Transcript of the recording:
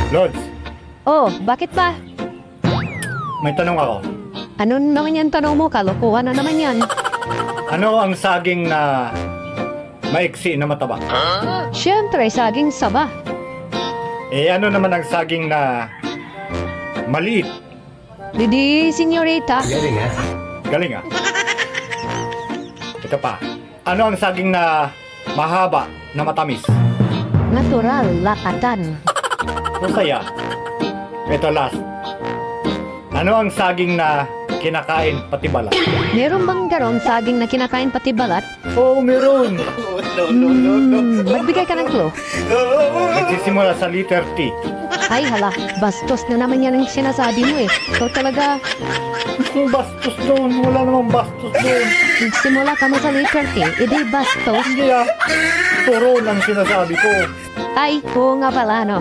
Lods, Oh, bakit ba? may tanong ako. Ano naman yan tanong mo? Kalokohan na naman yan. Ano ang saging na maiksi na mataba? Siyempre, saging saba. Eh ano naman ang saging na maliit? Didi, senyorita. Galing ah. Ito pa. Ano ang saging na mahaba na matamis? Natural, lakatan. Masaya. Ito last. Ano ang saging na kinakain pati balat? Meron bang garong saging na kinakain pati balat? Oo, meron. Magbigay ka ng clue. Nagsisimula sa letter T. Ay hala, bastos na naman yan ang sinasabi mo eh. Ikaw talaga, Bastos doon. Wala namang bastos doon. nagsimula ka mo sa letter T, edi bastos. Hindi ah. Turon ang sinasabi ko. Ay, oo nga pala no.